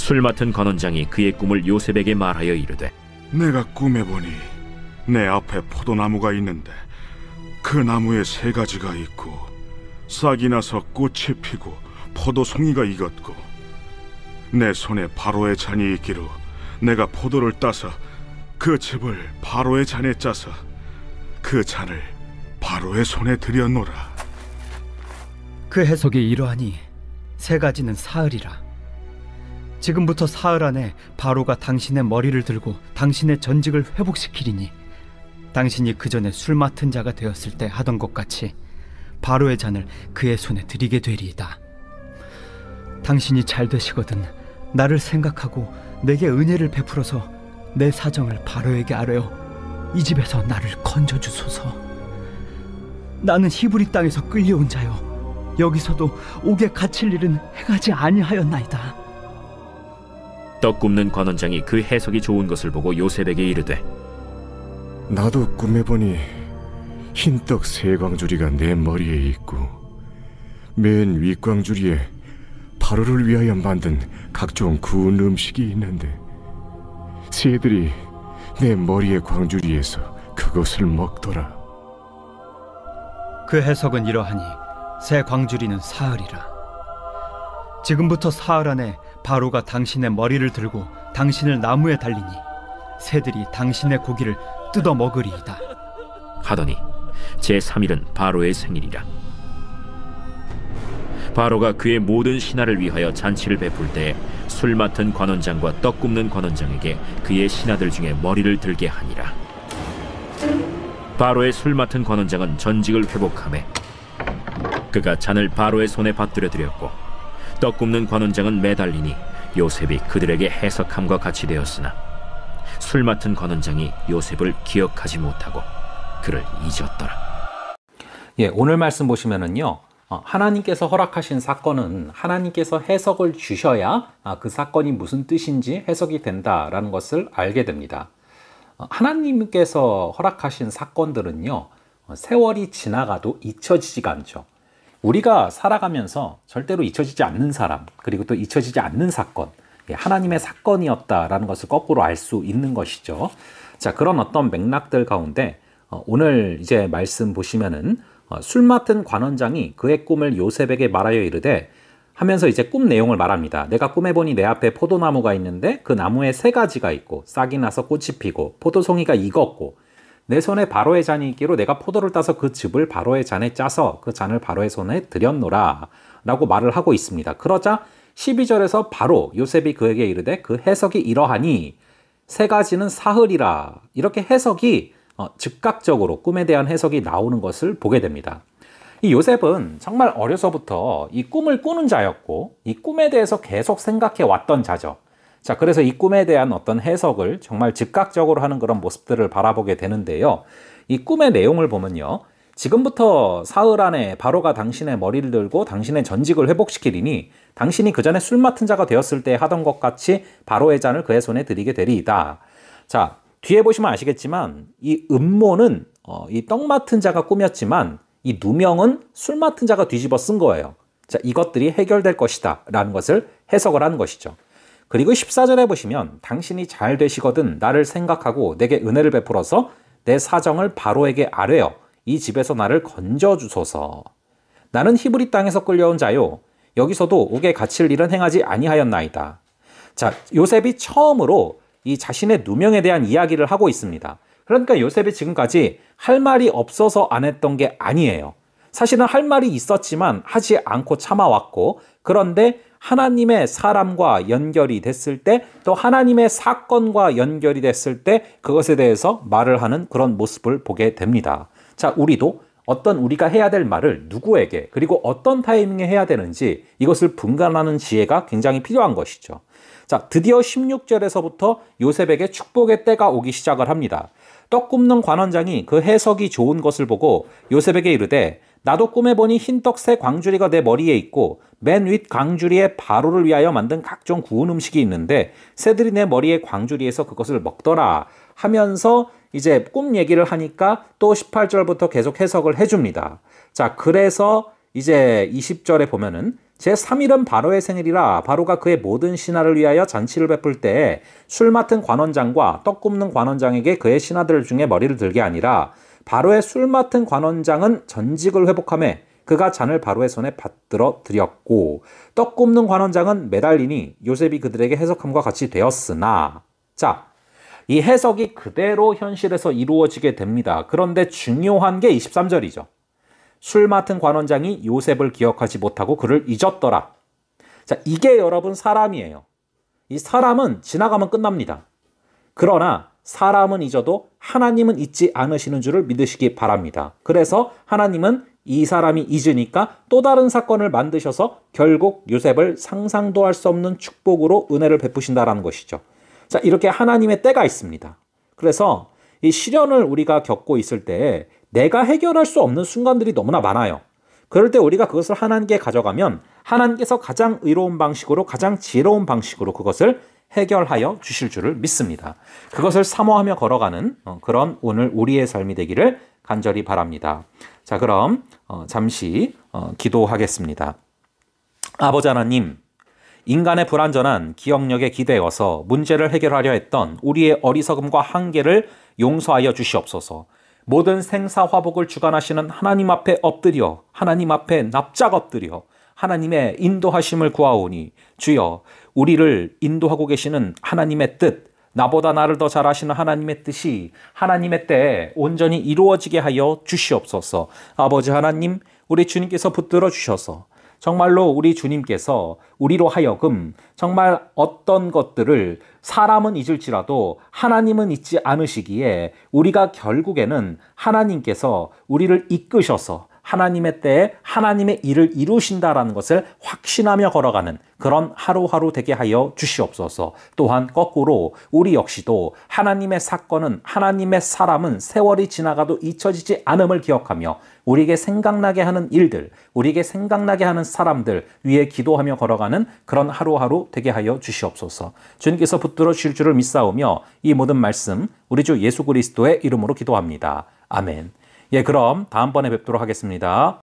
술 맡은 관원장이 그의 꿈을 요셉에게 말하여 이르되, 내가 꿈에 보니 내 앞에 포도나무가 있는데 그 나무에 세 가지가 있고 싹이 나서 꽃이 피고 포도송이가 익었고 내 손에 바로의 잔이 있기로 내가 포도를 따서 그 즙을 바로의 잔에 짜서 그 잔을 바로의 손에 들여놓으라. 그 해석이 이러하니 세 가지는 사흘이라. 지금부터 사흘 안에 바로가 당신의 머리를 들고 당신의 전직을 회복시키리니 당신이 그 전에 술 맡은 자가 되었을 때 하던 것 같이 바로의 잔을 그의 손에 드리게 되리이다. 당신이 잘 되시거든 나를 생각하고 내게 은혜를 베풀어서 내 사정을 바로에게 아뢰어 이 집에서 나를 건져주소서. 나는 히브리 땅에서 끌려온 자요 여기서도 옥에 갇힐 일은 행하지 아니하였나이다. 떡 굽는 관원장이 그 해석이 좋은 것을 보고 요셉에게 이르되, 나도 꿈에 보니 흰떡 세 광주리가 내 머리에 있고 맨 윗광주리에 바로를 위하여 만든 각종 구운 음식이 있는데 새들이 내 머리의 광주리에서 그것을 먹더라. 그 해석은 이러하니 새 광주리는 사흘이라. 지금부터 사흘 안에 바로가 당신의 머리를 들고 당신을 나무에 달리니 새들이 당신의 고기를 뜯어 먹으리이다. 하더니 제3일은 바로의 생일이라. 바로가 그의 모든 신하를 위하여 잔치를 베풀 때 술 맡은 관원장과 떡 굽는 관원장에게 그의 신하들 중에 머리를 들게 하니라. 바로의 술 맡은 관원장은 전직을 회복하매 그가 잔을 바로의 손에 받들어 드렸고 떡 굽는 관원장은 매달리니 요셉이 그들에게 해석함과 같이 되었으나 술 맡은 관원장이 요셉을 기억하지 못하고 그를 잊었더라. 오늘 말씀 보시면은요, 하나님께서 허락하신 사건은 하나님께서 해석을 주셔야 그 사건이 무슨 뜻인지 해석이 된다라는 것을 알게 됩니다. 하나님께서 허락하신 사건들은요, 세월이 지나가도 잊혀지지가 않죠. 우리가 살아가면서 절대로 잊혀지지 않는 사람, 그리고 또 잊혀지지 않는 사건, 하나님의 사건이었다라는 것을 거꾸로 알 수 있는 것이죠. 자, 그런 어떤 맥락들 가운데 오늘 이제 말씀 보시면은 술 맡은 관원장이 그의 꿈을 요셉에게 말하여 이르되 하면서 이제 꿈 내용을 말합니다. 내가 꿈에 보니 내 앞에 포도나무가 있는데 그 나무에 세 가지가 있고 싹이 나서 꽃이 피고 포도송이가 익었고 내 손에 바로의 잔이 있기로 내가 포도를 따서 그 즙을 바로의 잔에 짜서 그 잔을 바로의 손에 들였노라 라고 말을 하고 있습니다. 그러자 12절에서 바로 요셉이 그에게 이르되 그 해석이 이러하니 세 가지는 사흘이라, 이렇게 해석이 즉각적으로 꿈에 대한 해석이 나오는 것을 보게 됩니다. 이 요셉은 정말 어려서부터 이 꿈을 꾸는 자였고 이 꿈에 대해서 계속 생각해 왔던 자죠. 자, 그래서 이 꿈에 대한 어떤 해석을 정말 즉각적으로 하는 그런 모습들을 바라보게 되는데요. 이 꿈의 내용을 보면요, 지금부터 사흘 안에 바로가 당신의 머리를 들고 당신의 전직을 회복시키리니 당신이 그 전에 술 맡은 자가 되었을 때 하던 것 같이 바로의 잔을 그의 손에 드리게 되리이다. 자, 뒤에 보시면 아시겠지만 이 음모는 이 떡 맡은 자가 꾸몄지만 이 누명은 술 맡은 자가 뒤집어 쓴 거예요. 자, 이것들이 해결될 것이다 라는 것을 해석을 하는 것이죠. 그리고 14절에 보시면 당신이 잘 되시거든 나를 생각하고 내게 은혜를 베풀어서 내 사정을 바로에게 아뢰어 이 집에서 나를 건져주소서. 나는 히브리 땅에서 끌려온 자요 여기서도 옥에 갇힐 일은 행하지 아니하였나이다. 자, 요셉이 처음으로 이 자신의 누명에 대한 이야기를 하고 있습니다. 그러니까 요셉이 지금까지 할 말이 없어서 안 했던 게 아니에요. 사실은 할 말이 있었지만 하지 않고 참아왔고, 그런데 하나님의 사람과 연결이 됐을 때, 또 하나님의 사건과 연결이 됐을 때 그것에 대해서 말을 하는 그런 모습을 보게 됩니다. 자, 우리도 어떤 우리가 해야 될 말을 누구에게 그리고 어떤 타이밍에 해야 되는지 이것을 분간하는 지혜가 굉장히 필요한 것이죠. 자, 드디어 16절에서부터 요셉에게 축복의 때가 오기 시작을 합니다. 떡 굽는 관원장이 그 해석이 좋은 것을 보고 요셉에게 이르되 나도 꿈에 보니 흰떡 새 광주리가 내 머리에 있고 맨 윗 광주리에 바로를 위하여 만든 각종 구운 음식이 있는데 새들이 내 머리에 광주리에서 그것을 먹더라 하면서 이제 꿈 얘기를 하니까 또 18절부터 계속 해석을 해줍니다. 자, 그래서 이제 20절에 보면은 제3일은 바로의 생일이라 바로가 그의 모든 신하를 위하여 잔치를 베풀 때에 술 맡은 관원장과 떡 굽는 관원장에게 그의 신하들 중에 머리를 들게 아니라 바로의 술 맡은 관원장은 전직을 회복하며 그가 잔을 바로의 손에 받들어 드렸고 떡 굽는 관원장은 매달리니 요셉이 그들에게 해석함과 같이 되었으나 자, 이 해석이 그대로 현실에서 이루어지게 됩니다. 그런데 중요한 게 23절이죠. 술 맡은 관원장이 요셉을 기억하지 못하고 그를 잊었더라. 자, 이게 여러분 사람이에요. 이 사람은 지나가면 끝납니다. 그러나 사람은 잊어도 하나님은 잊지 않으시는 줄을 믿으시기 바랍니다. 그래서 하나님은 이 사람이 잊으니까 또 다른 사건을 만드셔서 결국 요셉을 상상도 할 수 없는 축복으로 은혜를 베푸신다라는 것이죠. 자, 이렇게 하나님의 때가 있습니다. 그래서 이 시련을 우리가 겪고 있을 때 내가 해결할 수 없는 순간들이 너무나 많아요. 그럴 때 우리가 그것을 하나님께 가져가면 하나님께서 가장 의로운 방식으로 가장 지혜로운 방식으로 그것을 해결하여 주실 줄을 믿습니다. 그것을 사모하며 걸어가는 그런 오늘 우리의 삶이 되기를 간절히 바랍니다. 자, 그럼 잠시 기도하겠습니다. 아버지 하나님, 인간의 불완전한 기억력에 기대어서 문제를 해결하려 했던 우리의 어리석음과 한계를 용서하여 주시옵소서. 모든 생사화복을 주관하시는 하나님 앞에 엎드려 하나님 앞에 납작 엎드려 하나님의 인도하심을 구하오니 주여 우리를 인도하고 계시는 하나님의 뜻, 나보다 나를 더 잘 아시는 하나님의 뜻이 하나님의 때에 온전히 이루어지게 하여 주시옵소서. 아버지 하나님, 우리 주님께서 붙들어 주셔서 정말로 우리 주님께서 우리로 하여금 정말 어떤 것들을 사람은 잊을지라도 하나님은 잊지 않으시기에 우리가 결국에는 하나님께서 우리를 이끄셔서 하나님의 때에 하나님의 일을 이루신다라는 것을 확신하며 걸어가는 그런 하루하루 되게 하여 주시옵소서. 또한 거꾸로 우리 역시도 하나님의 사건은 하나님의 사람은 세월이 지나가도 잊혀지지 않음을 기억하며 우리에게 생각나게 하는 일들, 우리에게 생각나게 하는 사람들 위에 기도하며 걸어가는 그런 하루하루 되게 하여 주시옵소서. 주님께서 붙들어 주실 줄을 믿사오며 이 모든 말씀 우리 주 예수 그리스도의 이름으로 기도합니다. 아멘. 예, 그럼 다음번에 뵙도록 하겠습니다.